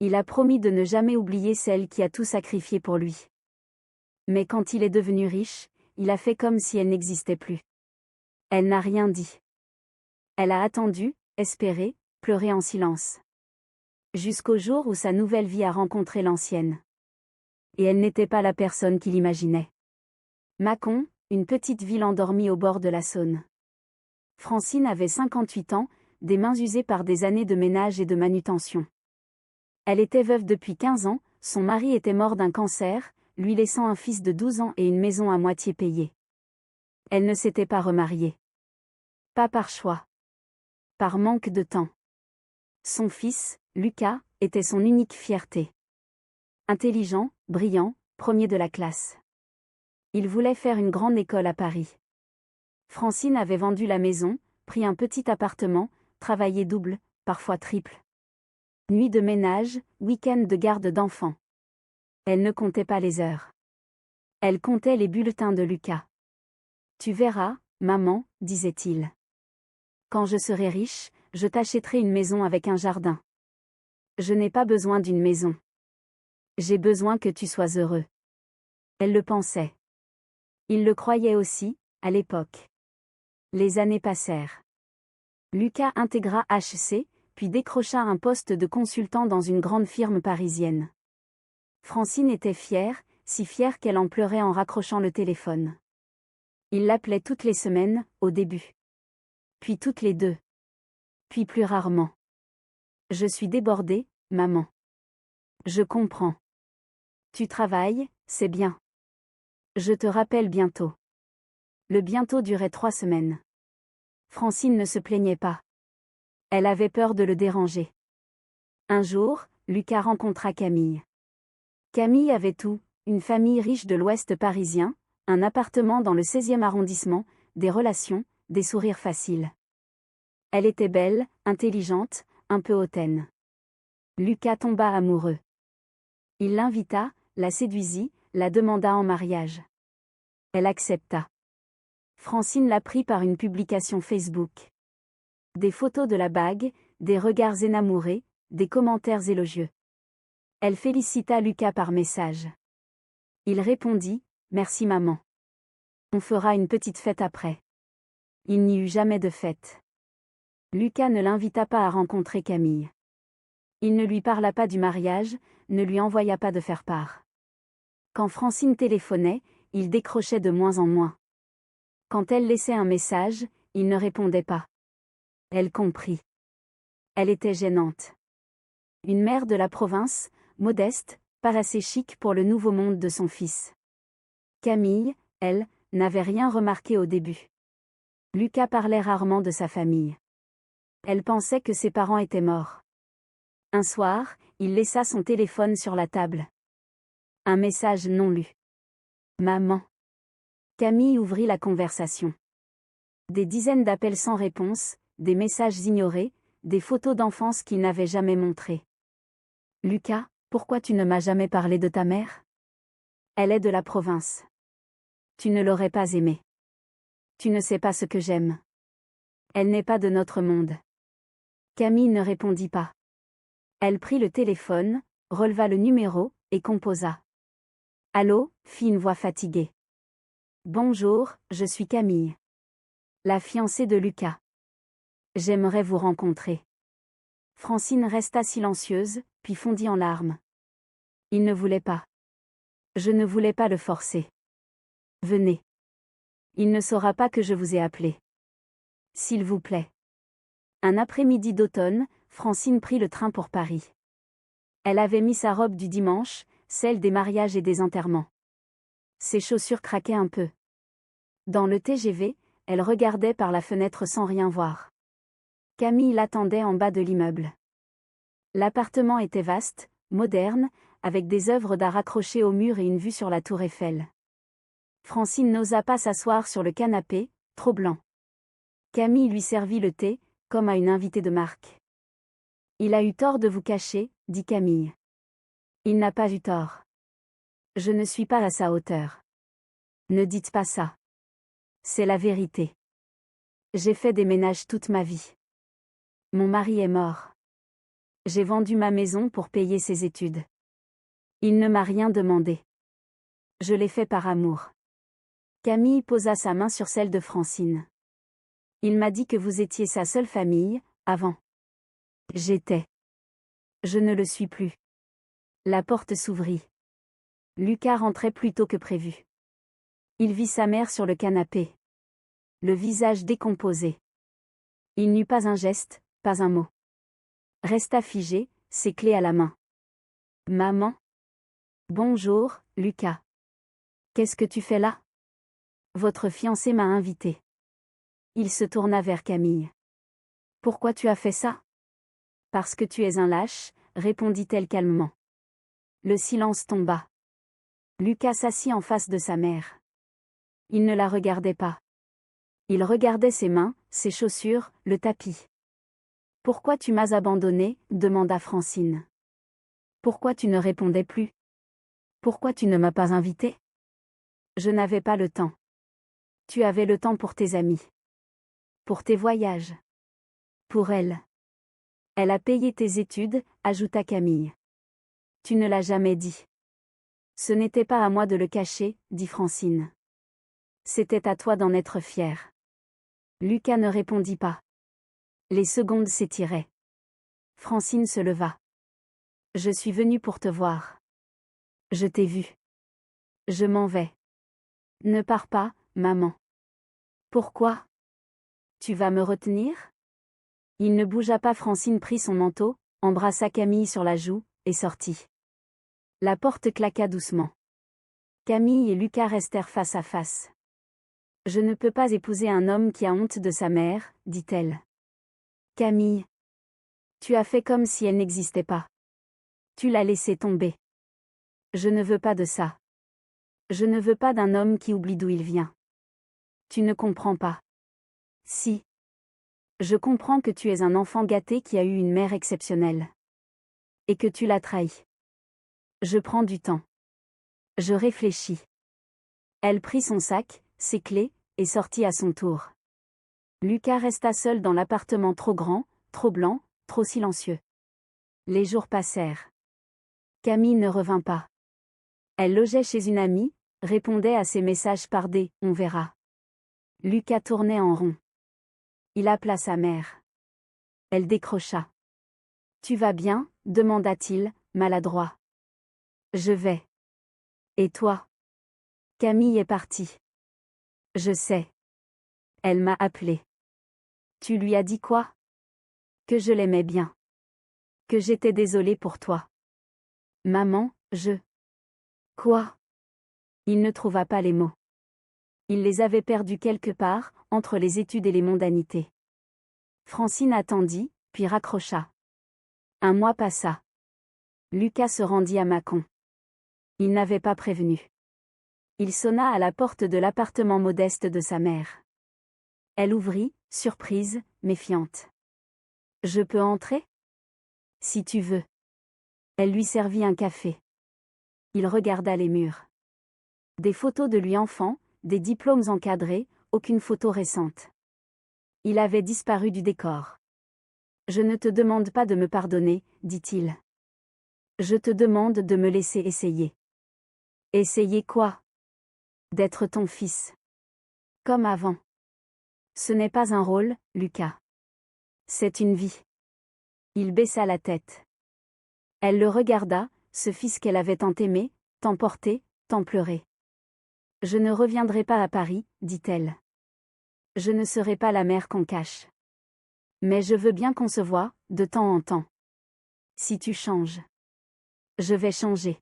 Il a promis de ne jamais oublier celle qui a tout sacrifié pour lui. Mais quand il est devenu riche, il a fait comme si elle n'existait plus. Elle n'a rien dit. Elle a attendu, espéré, pleuré en silence. Jusqu'au jour où sa nouvelle vie a rencontré l'ancienne. Et elle n'était pas la personne qu'il imaginait. Mâcon, une petite ville endormie au bord de la Saône. Francine avait 58 ans, des mains usées par des années de ménage et de manutention. Elle était veuve depuis 15 ans, son mari était mort d'un cancer, lui laissant un fils de 12 ans et une maison à moitié payée. Elle ne s'était pas remariée. Pas par choix. Par manque de temps. Son fils, Lucas, était son unique fierté. Intelligent, brillant, premier de la classe. Il voulait faire une grande école à Paris. Francine avait vendu la maison, pris un petit appartement, travaillé double, parfois triple. Nuit de ménage, week-end de garde d'enfants. Elle ne comptait pas les heures. Elle comptait les bulletins de Lucas. Tu verras, maman, disait-il. Quand je serai riche, je t'achèterai une maison avec un jardin. Je n'ai pas besoin d'une maison. J'ai besoin que tu sois heureux. Elle le pensait. Il le croyait aussi, à l'époque. Les années passèrent. Lucas intégra HC, puis décrocha un poste de consultant dans une grande firme parisienne. Francine était fière, si fière qu'elle en pleurait en raccrochant le téléphone. Il l'appelait toutes les semaines, au début. Puis toutes les 2. Puis plus rarement. Je suis débordée, maman. Je comprends. Tu travailles, c'est bien. Je te rappelle bientôt. Le bientôt durait 3 semaines. Francine ne se plaignait pas. Elle avait peur de le déranger. Un jour, Lucas rencontra Camille. Camille avait tout, une famille riche de l'ouest parisien, un appartement dans le 16e arrondissement, des relations, des sourires faciles. Elle était belle, intelligente, un peu hautaine. Lucas tomba amoureux. Il l'invita, la séduisit, la demanda en mariage. Elle accepta. Francine la prit par une publication Facebook. Des photos de la bague, des regards énamourés, des commentaires élogieux. Elle félicita Lucas par message. Il répondit, « Merci maman. On fera une petite fête après. » Il n'y eut jamais de fête. Lucas ne l'invita pas à rencontrer Camille. Il ne lui parla pas du mariage, ne lui envoya pas de faire-part. Quand Francine téléphonait, il décrochait de moins en moins. Quand elle laissait un message, il ne répondait pas. Elle comprit. Elle était gênante. Une mère de la province, modeste, pas assez chic pour le nouveau monde de son fils. Camille, elle, n'avait rien remarqué au début. Lucas parlait rarement de sa famille. Elle pensait que ses parents étaient morts. Un soir, il laissa son téléphone sur la table. Un message non lu. Maman. Camille ouvrit la conversation. Des dizaines d'appels sans réponse, des messages ignorés, des photos d'enfance qu'il n'avait jamais montrées. Lucas, pourquoi tu ne m'as jamais parlé de ta mère? Elle est de la province. Tu ne l'aurais pas aimée. Tu ne sais pas ce que j'aime. Elle n'est pas de notre monde. Camille ne répondit pas. Elle prit le téléphone, releva le numéro, et composa. Allô, fit une voix fatiguée. Bonjour, je suis Camille. La fiancée de Lucas. J'aimerais vous rencontrer. Francine resta silencieuse, puis fondit en larmes. Il ne voulait pas. Je ne voulais pas le forcer. Venez. Il ne saura pas que je vous ai appelé. S'il vous plaît. Un après-midi d'automne, Francine prit le train pour Paris. Elle avait mis sa robe du dimanche, celle des mariages et des enterrements. Ses chaussures craquaient un peu. Dans le TGV, elle regardait par la fenêtre sans rien voir. Camille l'attendait en bas de l'immeuble. L'appartement était vaste, moderne, avec des œuvres d'art accrochées au mur et une vue sur la tour Eiffel. Francine n'osa pas s'asseoir sur le canapé, trop blanc. Camille lui servit le thé, comme à une invitée de marque. Il a eu tort de vous cacher, dit Camille. Il n'a pas eu tort. Je ne suis pas à sa hauteur. Ne dites pas ça. C'est la vérité. J'ai fait des ménages toute ma vie. Mon mari est mort. J'ai vendu ma maison pour payer ses études. Il ne m'a rien demandé. Je l'ai fait par amour. Camille posa sa main sur celle de Francine. Il m'a dit que vous étiez sa seule famille, avant. J'étais. Je ne le suis plus. La porte s'ouvrit. Lucas rentrait plus tôt que prévu. Il vit sa mère sur le canapé. Le visage décomposé. Il n'eut pas un geste, pas un mot. Resta figé, ses clés à la main. Maman. Bonjour, Lucas. Qu'est-ce que tu fais là? Votre fiancé m'a invité. Il se tourna vers Camille. Pourquoi tu as fait ça? Parce que tu es un lâche, répondit-elle calmement. Le silence tomba. Lucas s'assit en face de sa mère. Il ne la regardait pas. Il regardait ses mains, ses chaussures, le tapis. Pourquoi tu m'as abandonné? Demanda Francine. Pourquoi tu ne répondais plus? Pourquoi tu ne m'as pas invité? Je n'avais pas le temps. Tu avais le temps pour tes amis. Pour tes voyages. Pour elle. Elle a payé tes études, ajouta Camille. Tu ne l'as jamais dit. Ce n'était pas à moi de le cacher, dit Francine. C'était à toi d'en être fier. Lucas ne répondit pas. Les secondes s'étiraient. Francine se leva. Je suis venue pour te voir. Je t'ai vu. Je m'en vais. Ne pars pas, maman. Pourquoi? Tu vas me retenir? Il ne bougea pas. Francine prit son manteau, embrassa Camille sur la joue, et sortit. La porte claqua doucement. Camille et Lucas restèrent face à face. Je ne peux pas épouser un homme qui a honte de sa mère, dit-elle. Camille. Tu as fait comme si elle n'existait pas. Tu l'as laissée tomber. Je ne veux pas de ça. Je ne veux pas d'un homme qui oublie d'où il vient. Tu ne comprends pas. Si. Je comprends que tu es un enfant gâté qui a eu une mère exceptionnelle. Et que tu l'as trahi. Je prends du temps. Je réfléchis. Elle prit son sac, ses clés, et sortit à son tour. Lucas resta seul dans l'appartement trop grand, trop blanc, trop silencieux. Les jours passèrent. Camille ne revint pas. Elle logeait chez une amie, répondait à ses messages par des « on verra ». Lucas tournait en rond. Il appela sa mère. Elle décrocha. « Tu vas bien ?» demanda-t-il, maladroit. « Je vais. Et toi ?» Camille est partie. « Je sais. Elle m'a appelé. »« Tu lui as dit quoi ?»« Que je l'aimais bien. Que j'étais désolée pour toi. »« Maman, je... » Quoi? Il ne trouva pas les mots. Il les avait perdus quelque part, entre les études et les mondanités. Francine attendit, puis raccrocha. Un mois passa. Lucas se rendit à Mâcon. Il n'avait pas prévenu. Il sonna à la porte de l'appartement modeste de sa mère. Elle ouvrit, surprise, méfiante. « Je peux entrer? » « Si tu veux. » Elle lui servit un café. Il regarda les murs. Des photos de lui enfant, des diplômes encadrés, aucune photo récente. Il avait disparu du décor. « Je ne te demande pas de me pardonner, dit-il. Je te demande de me laisser essayer. » Essayer quoi? D'être ton fils. Comme avant. Ce n'est pas un rôle, Lucas. C'est une vie. Il baissa la tête. Elle le regarda, ce fils qu'elle avait tant aimé, tant porté, tant pleuré. Je ne reviendrai pas à Paris, dit-elle. Je ne serai pas la mère qu'on cache. Mais je veux bien qu'on se voie, de temps en temps. Si tu changes. Je vais changer.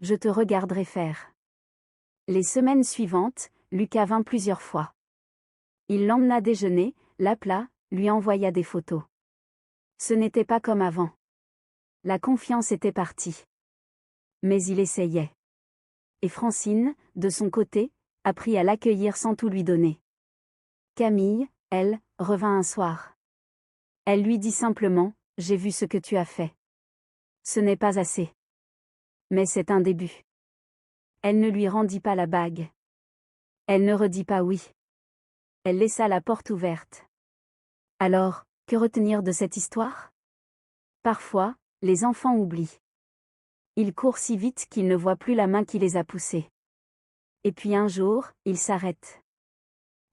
Je te regarderai faire. Les semaines suivantes, Lucas vint plusieurs fois. Il l'emmena déjeuner, l'appela, lui envoya des photos. Ce n'était pas comme avant. La confiance était partie. Mais il essayait. Et Francine, de son côté, apprit à l'accueillir sans tout lui donner. Camille, elle, revint un soir. Elle lui dit simplement, « J'ai vu ce que tu as fait. Ce n'est pas assez. Mais c'est un début. » Elle ne lui rendit pas la bague. Elle ne redit pas oui. Elle laissa la porte ouverte. Alors, que retenir de cette histoire? Parfois, les enfants oublient. Ils courent si vite qu'ils ne voient plus la main qui les a poussés. Et puis un jour, ils s'arrêtent.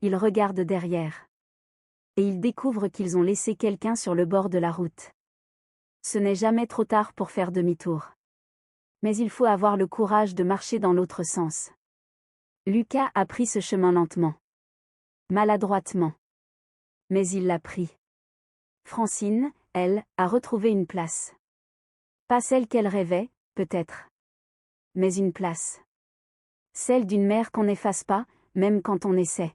Ils regardent derrière. Et ils découvrent qu'ils ont laissé quelqu'un sur le bord de la route. Ce n'est jamais trop tard pour faire demi-tour. Mais il faut avoir le courage de marcher dans l'autre sens. Lucas a pris ce chemin lentement. Maladroitement. Mais il l'a pris. Francine, elle, a retrouvé une place. Pas celle qu'elle rêvait, peut-être. Mais une place. Celle d'une mère qu'on n'efface pas, même quand on essaie.